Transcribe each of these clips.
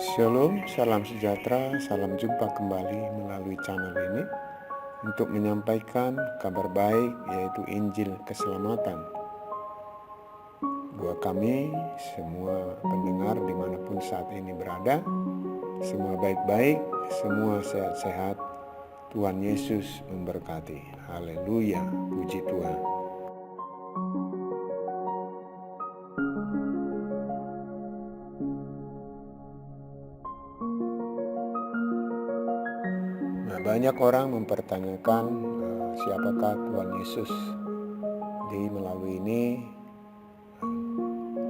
Shalom, salam sejahtera, salam jumpa kembali melalui channel ini untuk menyampaikan kabar baik yaitu Injil keselamatan. Buat kami semua pendengar dimanapun saat ini berada, semua baik-baik, semua sehat-sehat, Tuhan Yesus memberkati. Haleluya, puji Tuhan. Banyak orang mempertanyakan siapakah Tuhan Yesus. Jadi melalui ini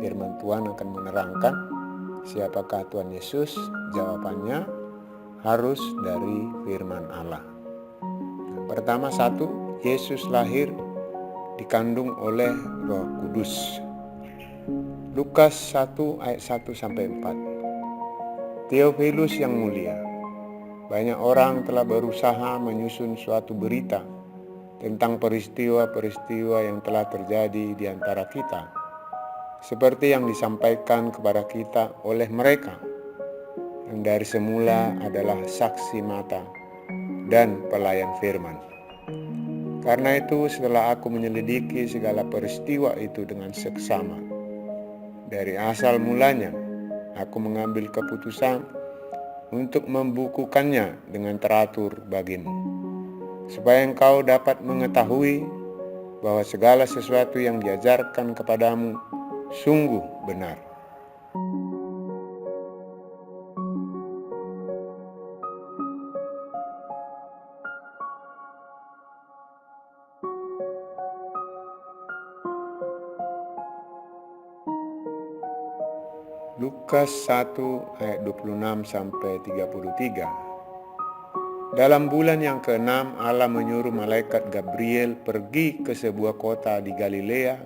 firman Tuhan akan menerangkan siapakah Tuhan Yesus. Jawabannya harus dari firman Allah. Pertama, Yesus lahir dikandung oleh Roh Kudus. Lukas 1 ayat 1-4. Theophilus yang mulia, banyak orang telah berusaha menyusun suatu berita tentang peristiwa-peristiwa yang telah terjadi di antara kita, seperti yang disampaikan kepada kita oleh mereka yang dari semula adalah saksi mata dan pelayan firman. Karena itu, setelah aku menyelidiki segala peristiwa itu dengan seksama, dari asal mulanya, aku mengambil keputusan untuk membukukannya dengan teratur bagimu, supaya engkau dapat mengetahui bahwa segala sesuatu yang diajarkan kepadamu sungguh benar. Lukas 1 ayat 26-33. Dalam bulan yang ke-6, Allah menyuruh malaikat Gabriel pergi ke sebuah kota di Galilea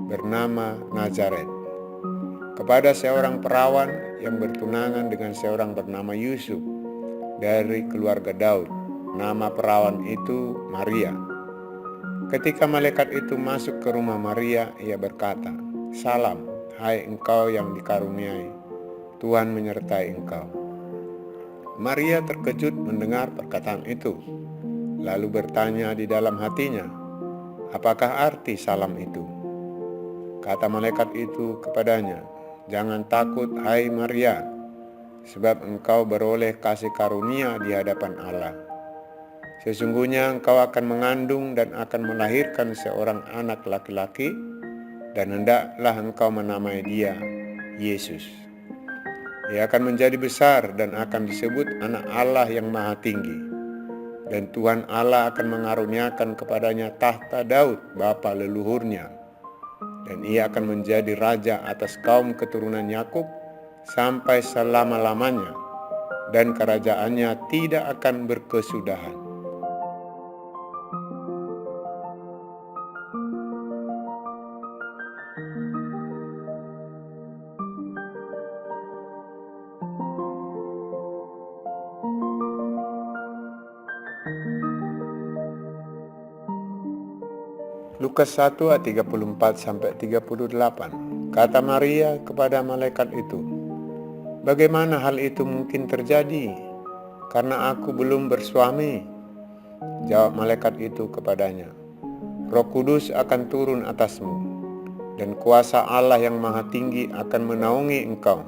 bernama Nazaret, kepada seorang perawan yang bertunangan dengan seorang bernama Yusuf dari keluarga Daud. Nama perawan itu Maria. Ketika malaikat itu masuk ke rumah Maria, ia berkata, "Salam, hai engkau yang dikaruniai, Tuhan menyertai engkau." Maria terkejut mendengar perkataan itu, lalu bertanya di dalam hatinya, "Apakah arti salam itu?" Kata malaikat itu kepadanya, "Jangan takut, hai Maria, sebab engkau beroleh kasih karunia di hadapan Allah. Sesungguhnya engkau akan mengandung dan akan melahirkan seorang anak laki-laki, dan hendaklah engkau menamai dia Yesus. Ia akan menjadi besar dan akan disebut Anak Allah yang Maha Tinggi. Dan Tuhan Allah akan mengaruniakan kepadanya tahta Daud, bapa leluhurnya. Dan ia akan menjadi raja atas kaum keturunan Yakub sampai selama-lamanya, dan kerajaannya tidak akan berkesudahan." Lukas 1 ayat 34-38. Kata Maria kepada malaikat itu, "Bagaimana hal itu mungkin terjadi, karena aku belum bersuami?" Jawab malaikat itu kepadanya, "Roh Kudus akan turun atasmu, dan kuasa Allah yang Maha Tinggi akan menaungi engkau.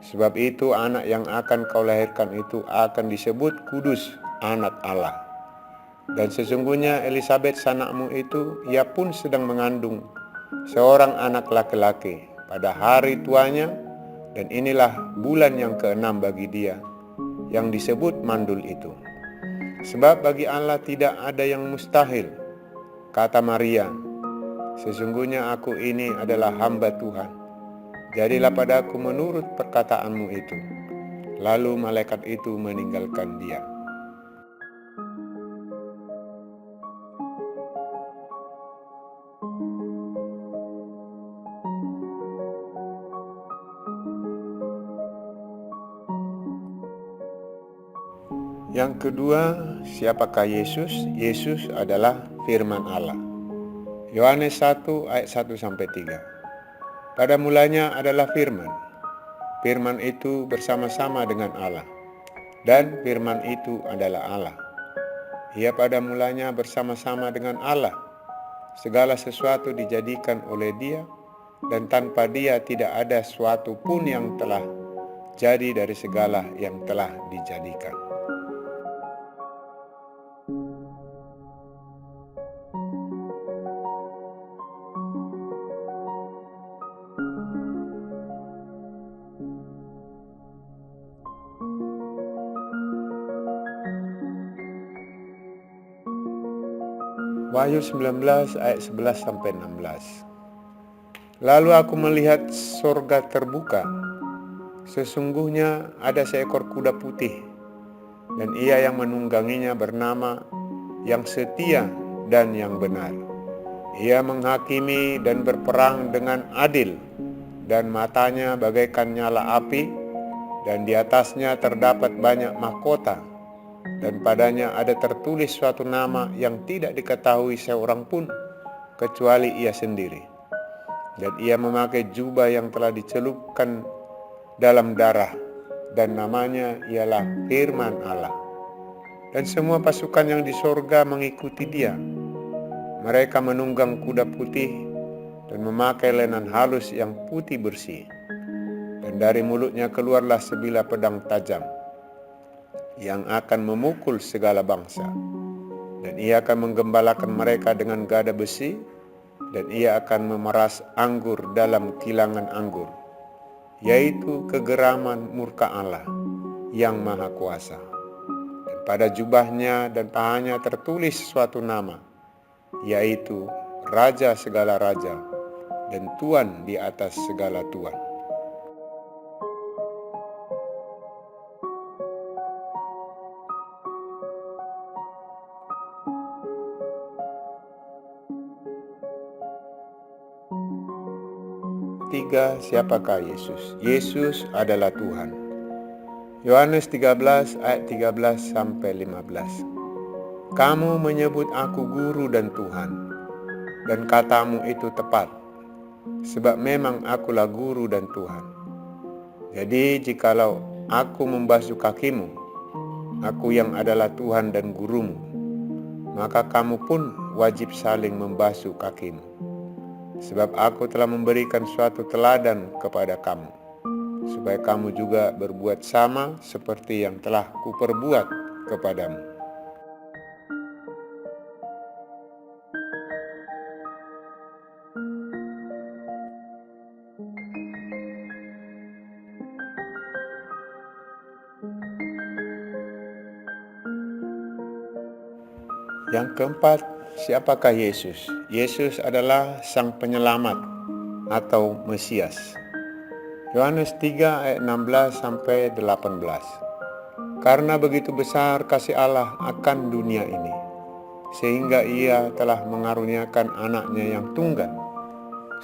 Sebab itu anak yang akan kau lahirkan itu akan disebut kudus, Anak Allah. Dan sesungguhnya Elisabet sanakmu itu, ia pun sedang mengandung seorang anak laki-laki pada hari tuanya, dan inilah bulan yang ke-6 bagi dia, yang disebut mandul itu. Sebab bagi Allah tidak ada yang mustahil." Kata Maria, "Sesungguhnya aku ini adalah hamba Tuhan. Jadilah padaku menurut perkataanmu itu." Lalu malaikat itu meninggalkan dia. Yang kedua, siapakah Yesus? Yesus adalah firman Allah. Yohanes 1 ayat 1-3. Pada mulanya adalah firman. Firman itu bersama-sama dengan Allah, dan firman itu adalah Allah. Ia pada mulanya bersama-sama dengan Allah. Segala sesuatu dijadikan oleh Dia, dan tanpa Dia tidak ada suatu pun yang telah jadi dari segala yang telah dijadikan. Wahyu 19 ayat 11 sampai 16. Lalu aku melihat sorga terbuka. Sesungguhnya ada seekor kuda putih, dan ia yang menungganginya bernama Yang Setia dan Yang Benar. Ia menghakimi dan berperang dengan adil, dan matanya bagaikan nyala api, dan di atasnya terdapat banyak mahkota, dan padanya ada tertulis suatu nama yang tidak diketahui seorang pun kecuali ia sendiri. Dan ia memakai jubah yang telah dicelupkan dalam darah, dan namanya ialah Firman Allah. Dan semua pasukan yang di sorga mengikuti dia. Mereka menunggang kuda putih dan memakai lenan halus yang putih bersih. Dan dari mulutnya keluarlah sebilah pedang tajam yang akan memukul segala bangsa. Dan ia akan menggembalakan mereka dengan gada besi, dan ia akan memeras anggur dalam kilangan anggur, yaitu kegeraman murka Allah yang Maha Kuasa. Dan pada jubahnya dan pahanya tertulis suatu nama, yaitu Raja segala raja dan Tuan di atas segala tuan. Tiga, siapakah Yesus? Yesus adalah Tuhan. Yohanes 13 ayat 13 sampai 15. Kamu menyebut aku guru dan Tuhan, dan katamu itu tepat, sebab memang akulah guru dan Tuhan. Jadi jikalau aku membasuh kakimu, aku yang adalah Tuhan dan gurumu, maka kamu pun wajib saling membasuh kakimu. Sebab aku telah memberikan suatu teladan kepada kamu, supaya kamu juga berbuat sama seperti yang telah kuperbuat kepadamu. Yang keempat, siapakah Yesus? Yesus adalah Sang Penyelamat atau Mesias. Yohanes 3 ayat 16 sampai 18. Karena begitu besar kasih Allah akan dunia ini, sehingga Ia telah mengaruniakan anaknya yang tunggal,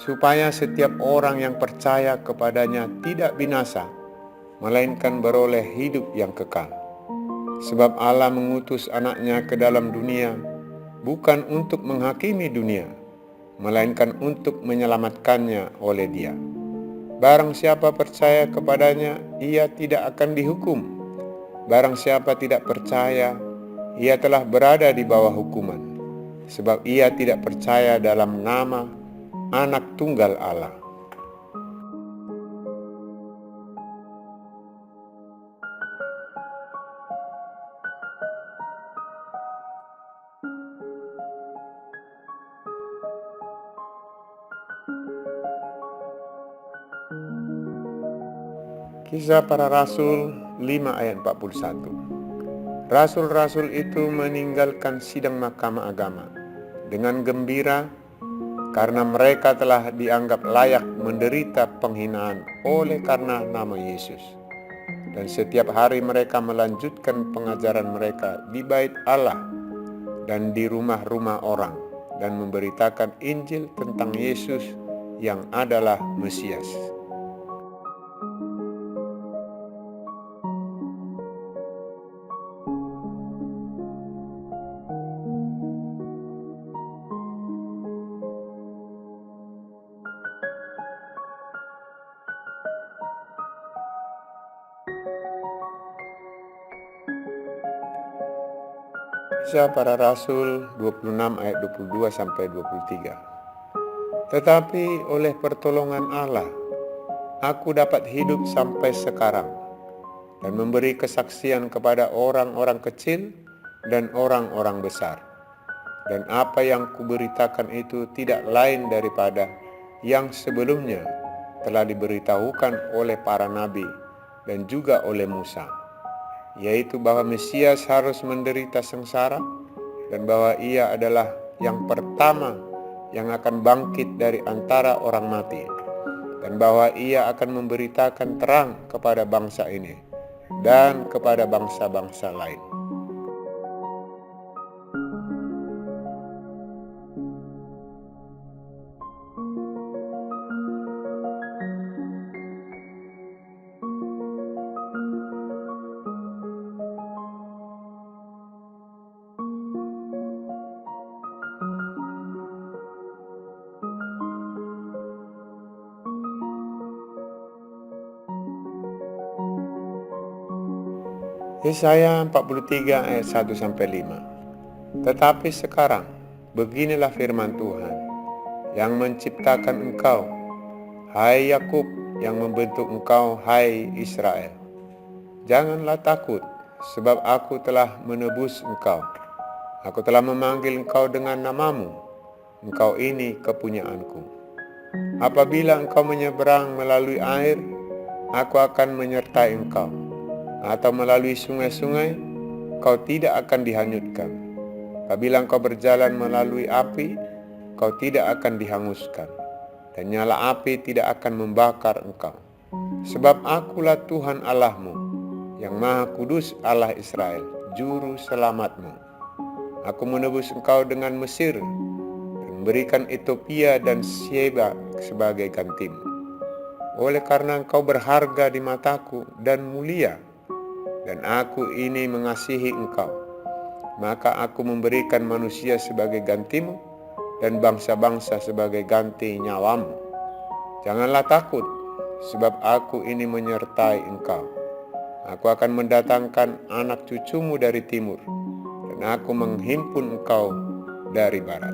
supaya setiap orang yang percaya kepadanya tidak binasa, melainkan beroleh hidup yang kekal. Sebab Allah mengutus anaknya ke dalam dunia, bukan untuk menghakimi dunia, melainkan untuk menyelamatkannya oleh Dia. Barang siapa percaya kepadanya, ia tidak akan dihukum. Barang siapa tidak percaya, ia telah berada di bawah hukuman, sebab ia tidak percaya dalam nama Anak Tunggal Allah. Kisah Para Rasul 5 ayat 41. Rasul-rasul itu meninggalkan sidang mahkamah agama dengan gembira karena mereka telah dianggap layak menderita penghinaan oleh karena nama Yesus. Dan setiap hari mereka melanjutkan pengajaran mereka di bait Allah dan di rumah-rumah orang, dan memberitakan Injil tentang Yesus yang adalah Mesias. Kisah Para Rasul 26 ayat 22 sampai 23. Tetapi oleh pertolongan Allah, aku dapat hidup sampai sekarang dan memberi kesaksian kepada orang-orang kecil dan orang-orang besar. Dan apa yang kuberitakan itu tidak lain daripada yang sebelumnya telah diberitahukan oleh para nabi dan juga oleh Musa, yaitu bahwa Mesias harus menderita sengsara dan bahwa ia adalah yang pertama yang akan bangkit dari antara orang mati, dan bahwa ia akan memberitakan terang kepada bangsa ini dan kepada bangsa-bangsa lain. Yesaya 43 ayat 1-5. Tetapi sekarang, beginilah firman Tuhan, yang menciptakan engkau, hai Yakub, yang membentuk engkau, hai Israel. Janganlah takut, sebab aku telah menebus engkau. Aku telah memanggil engkau dengan namamu, engkau ini kepunyaanku. Apabila engkau menyeberang melalui air, aku akan menyertai engkau. Atau melalui sungai-sungai, kau tidak akan dihanyutkan. Apabila engkau berjalan melalui api, kau tidak akan dihanguskan, dan nyala api tidak akan membakar engkau. Sebab akulah Tuhan Allahmu, yang Maha Kudus Allah Israel, Juru Selamatmu. Aku menebus engkau dengan Mesir, dan memberikan Ethiopia dan Sheba sebagai gantimu. Oleh karena engkau berharga di mataku dan mulia, dan aku ini mengasihi engkau, maka aku memberikan manusia sebagai gantimu dan bangsa-bangsa sebagai ganti nyawamu. Janganlah takut, sebab aku ini menyertai engkau. Aku akan mendatangkan anak cucumu dari timur, dan aku menghimpun engkau dari barat.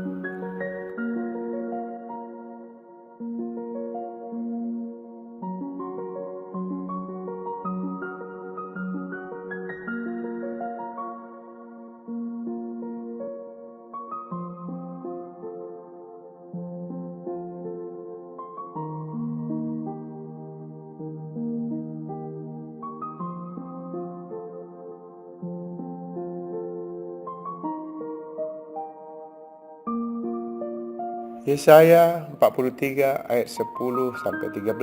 Yesaya 43 ayat 10-13.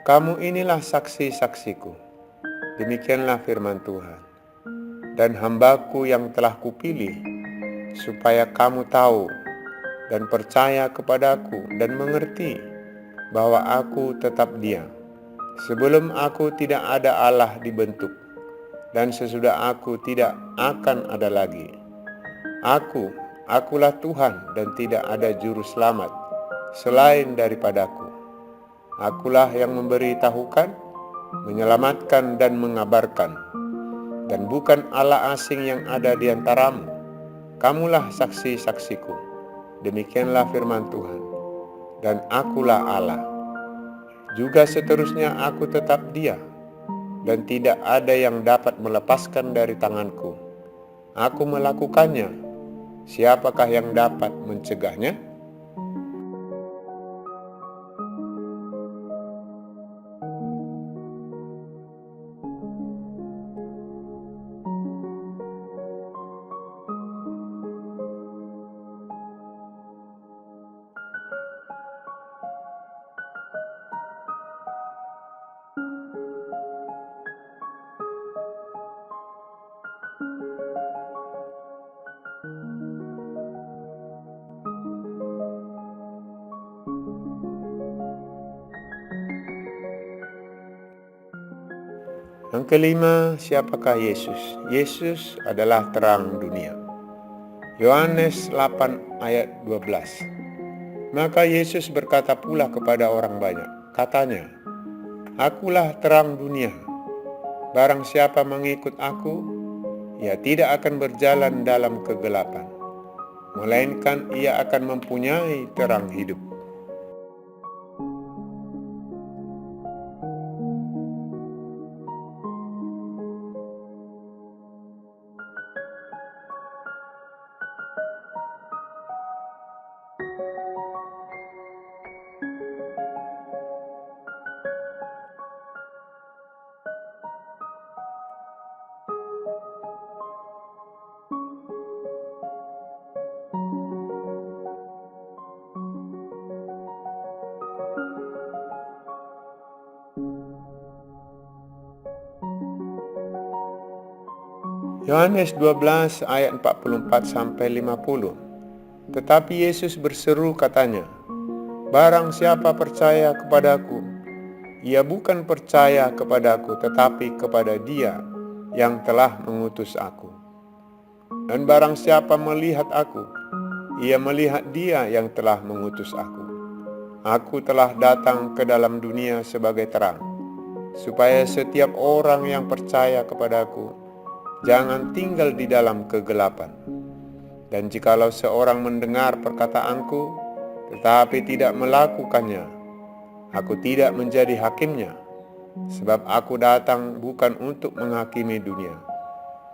Kamu inilah saksi-saksiku, demikianlah firman Tuhan, dan hambaku yang telah kupilih, supaya kamu tahu dan percaya kepadaku dan mengerti bahwa aku tetap Dia. Sebelum aku tidak ada Allah dibentuk, dan sesudah aku tidak akan ada lagi. Akulah Tuhan, dan tidak ada juru selamat selain daripadaku. Akulah yang memberitahukan, menyelamatkan dan mengabarkan, dan bukan Allah asing yang ada di antaramu. Kamulah saksi-saksiku, demikianlah firman Tuhan, dan akulah Allah. Juga seterusnya aku tetap Dia, dan tidak ada yang dapat melepaskan dari tanganku. Aku melakukannya, siapakah yang dapat mencegahnya? Yang kelima, siapakah Yesus? Yesus adalah terang dunia. Yohanes 8 ayat 12. Maka Yesus berkata pula kepada orang banyak, katanya, Akulah terang dunia. Barang siapa mengikut aku, ia tidak akan berjalan dalam kegelapan, melainkan ia akan mempunyai terang hidup. Yohanes 12 ayat 44 sampai 50. Tetapi Yesus berseru katanya, "Barang siapa percaya kepadaku, ia bukan percaya kepadaku tetapi kepada Dia yang telah mengutus aku. Dan barang siapa melihat aku, ia melihat Dia yang telah mengutus aku. Aku telah datang ke dalam dunia sebagai terang, supaya setiap orang yang percaya kepadaku jangan tinggal di dalam kegelapan. Dan jikalau seorang mendengar perkataanku, tetapi tidak melakukannya, aku tidak menjadi hakimnya, sebab aku datang bukan untuk menghakimi dunia,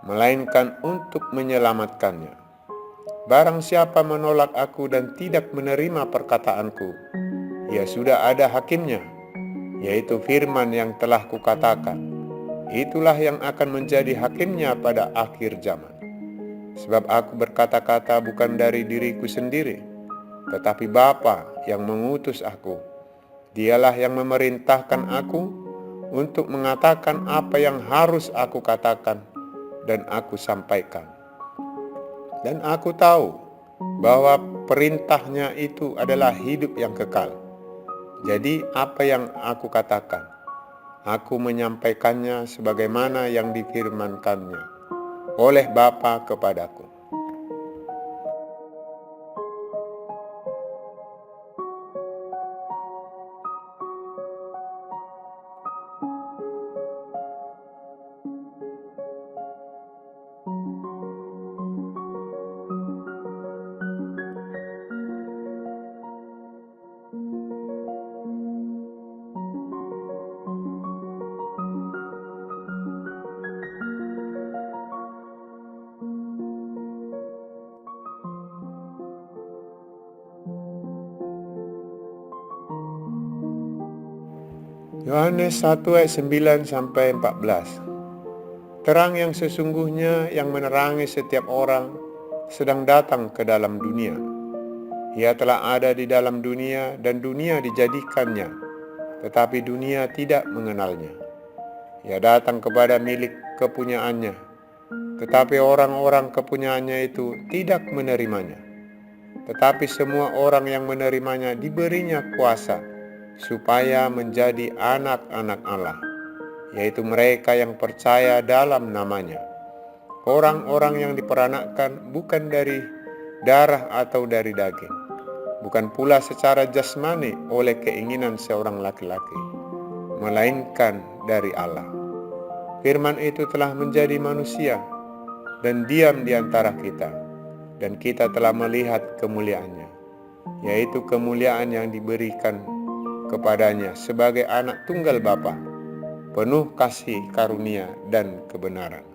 melainkan untuk menyelamatkannya. Barang siapa menolak aku dan tidak menerima perkataanku, ia sudah ada hakimnya, yaitu firman yang telah kukatakan. Itulah yang akan menjadi hakimnya pada akhir zaman. Sebab aku berkata-kata bukan dari diriku sendiri, tetapi Bapa yang mengutus aku. Dialah yang memerintahkan aku untuk mengatakan apa yang harus aku katakan dan aku sampaikan. Dan aku tahu bahwa perintahnya itu adalah hidup yang kekal. Jadi apa yang aku katakan, aku menyampaikannya sebagaimana yang difirmankannya oleh Bapa kepadaku." Yohanes 1 ayat 9 sampai 14. Terang yang sesungguhnya yang menerangi setiap orang sedang datang ke dalam dunia. Ia telah ada di dalam dunia dan dunia dijadikannya, tetapi dunia tidak mengenalnya. Ia datang kepada milik kepunyaannya, tetapi orang-orang kepunyaannya itu tidak menerimanya. Tetapi semua orang yang menerimanya diberinya kuasa supaya menjadi anak-anak Allah, yaitu mereka yang percaya dalam namanya. Orang-orang yang diperanakkan bukan dari darah atau dari daging, bukan pula secara jasmani oleh keinginan seorang laki-laki, melainkan dari Allah. Firman itu telah menjadi manusia dan diam di antara kita, dan kita telah melihat kemuliaannya, yaitu kemuliaan yang diberikan kepadanya sebagai anak tunggal Bapa, penuh kasih karunia dan kebenaran.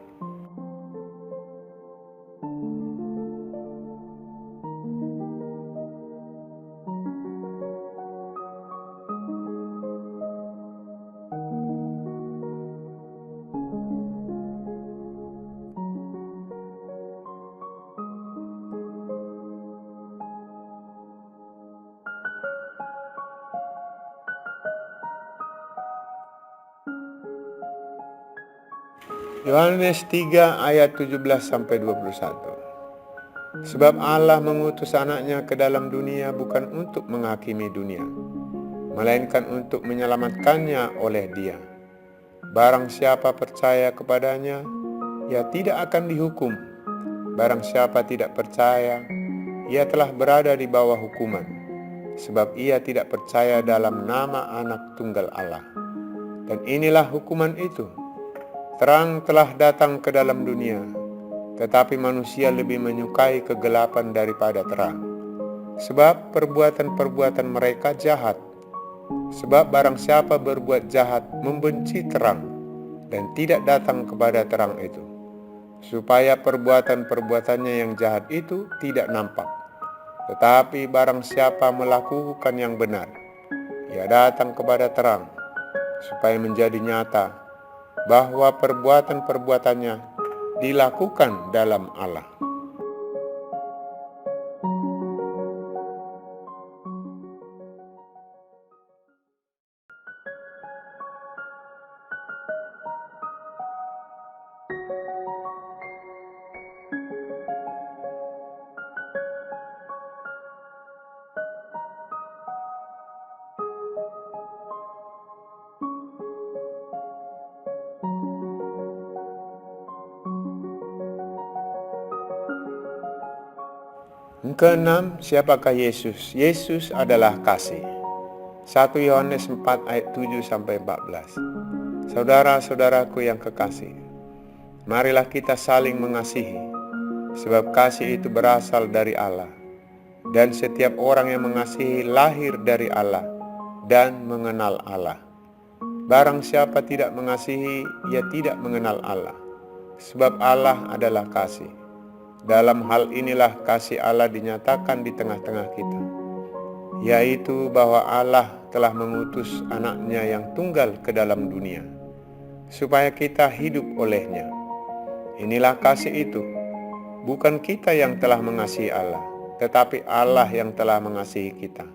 Yohanes 3 ayat 17 sampai 21. Sebab Allah mengutus anaknya ke dalam dunia bukan untuk menghakimi dunia, melainkan untuk menyelamatkannya oleh Dia. Barang siapa percaya kepadanya, ia tidak akan dihukum. Barang siapa tidak percaya, ia telah berada di bawah hukuman, sebab ia tidak percaya dalam nama Anak Tunggal Allah. Dan inilah hukuman itu: terang telah datang ke dalam dunia, tetapi manusia lebih menyukai kegelapan daripada terang, sebab perbuatan-perbuatan mereka jahat. Sebab barang siapa berbuat jahat membenci terang dan tidak datang kepada terang itu, supaya perbuatan-perbuatannya yang jahat itu tidak nampak. Tetapi barang siapa melakukan yang benar, ia datang kepada terang, supaya menjadi nyata bahwa perbuatan-perbuatannya dilakukan dalam Allah. Keenam, siapakah Yesus? Yesus adalah kasih. 1 Yohanes 4 ayat 7-14. Saudara-saudaraku yang kekasih, marilah kita saling mengasihi, sebab kasih itu berasal dari Allah, dan setiap orang yang mengasihi lahir dari Allah dan mengenal Allah. Barang siapa tidak mengasihi, ia tidak mengenal Allah, sebab Allah adalah kasih. Dalam hal inilah kasih Allah dinyatakan di tengah-tengah kita, yaitu bahwa Allah telah mengutus anaknya yang tunggal ke dalam dunia, supaya kita hidup olehnya. Inilah kasih itu, bukan kita yang telah mengasihi Allah, tetapi Allah yang telah mengasihi kita,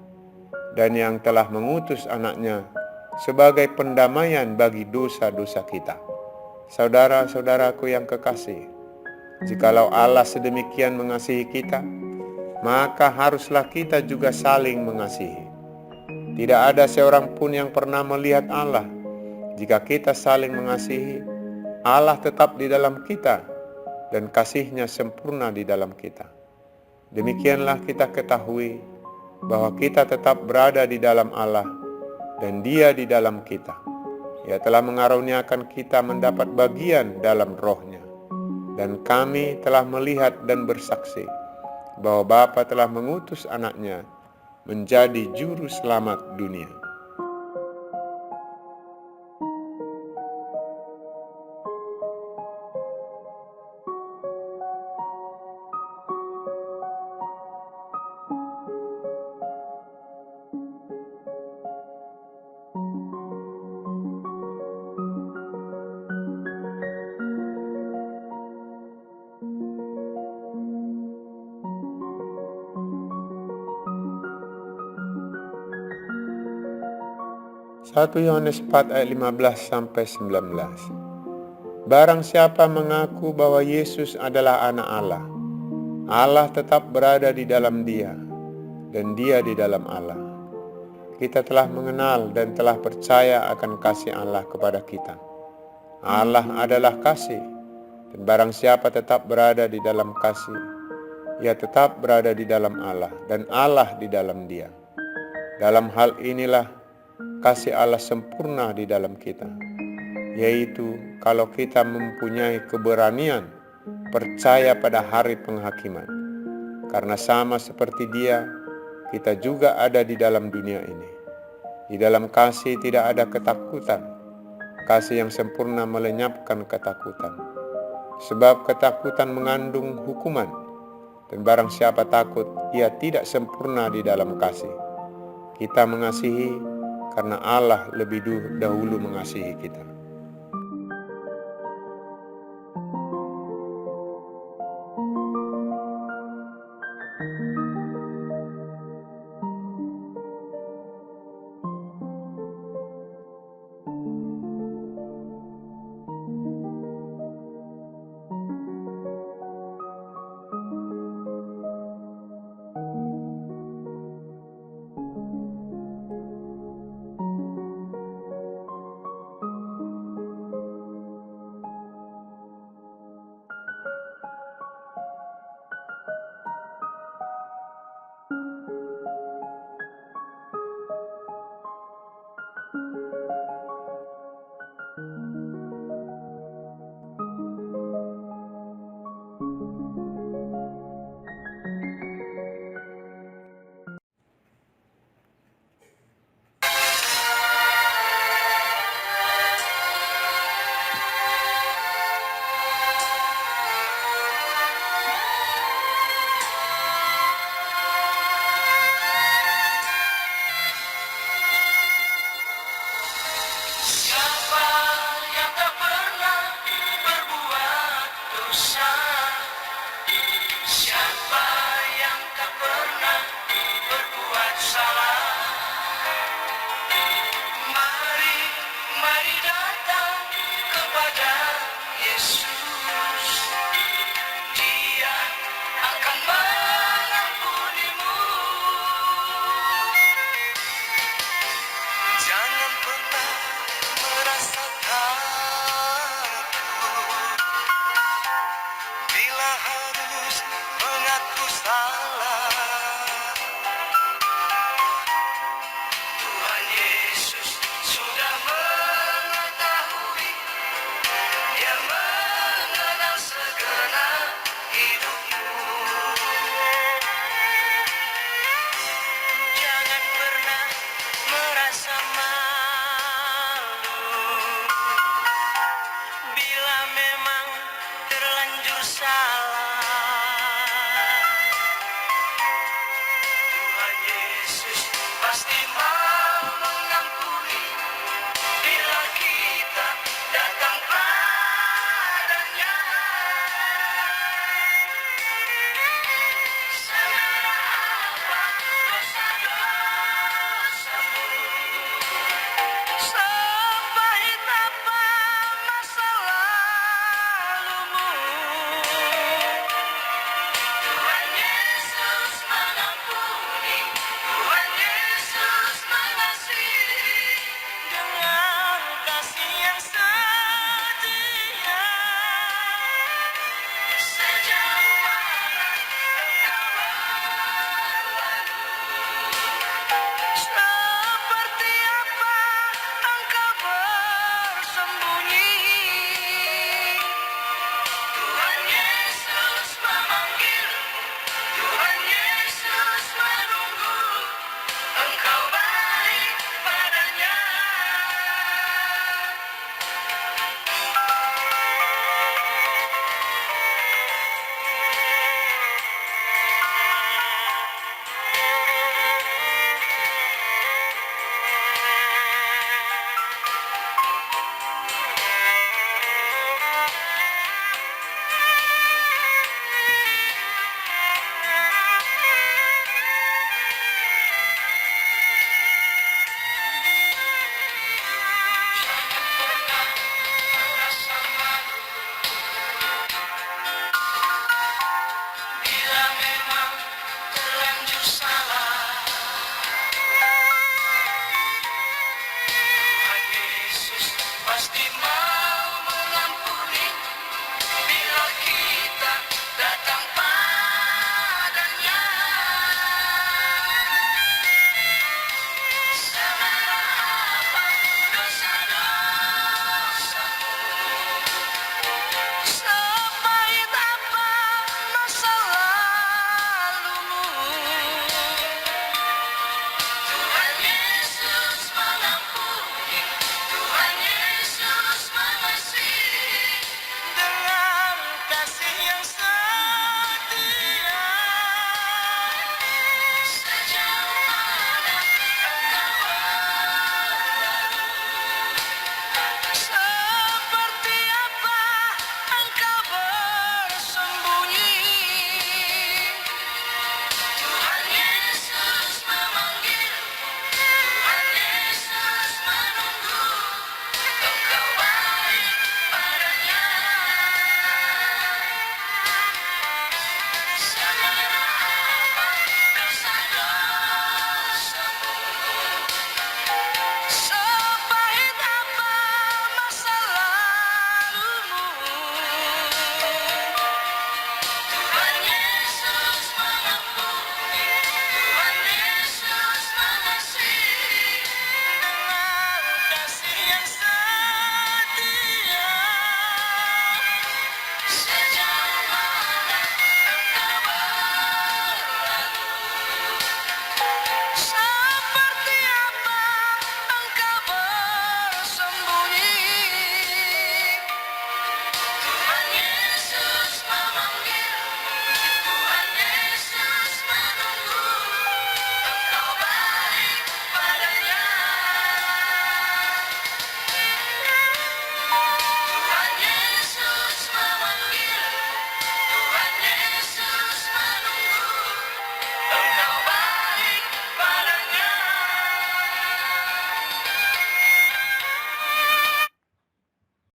dan yang telah mengutus anaknya sebagai pendamaian bagi dosa-dosa kita. Saudara-saudaraku yang kekasih, jikalau Allah sedemikian mengasihi kita, maka haruslah kita juga saling mengasihi. Tidak ada seorang pun yang pernah melihat Allah. Jika kita saling mengasihi, Allah tetap di dalam kita dan kasih-Nya sempurna di dalam kita. Demikianlah kita ketahui bahwa kita tetap berada di dalam Allah dan Dia di dalam kita. Ia telah mengaruniakan kita mendapat bagian dalam Roh-Nya. Dan kami telah melihat dan bersaksi bahwa Bapa telah mengutus anaknya menjadi juru selamat dunia. Satu Yohanes 4 ayat 15-19. Barang siapa mengaku bahwa Yesus adalah anak Allah, Allah tetap berada di dalam dia, dan dia di dalam Allah. Kita telah mengenal dan telah percaya akan kasih Allah kepada kita. Allah adalah kasih, dan barang siapa tetap berada di dalam kasih, ia tetap berada di dalam Allah, dan Allah di dalam dia. Dalam hal inilah kasih Allah sempurna di dalam kita, yaitu kalau kita mempunyai keberanian percaya pada hari penghakiman. Karena sama seperti Dia, kita juga ada di dalam dunia ini. Di dalam kasih tidak ada ketakutan. Kasih yang sempurna melenyapkan ketakutan. Sebab ketakutan mengandung hukuman, dan barang siapa takut, ia tidak sempurna di dalam kasih. Kita mengasihi karena Allah lebih dahulu mengasihi kita.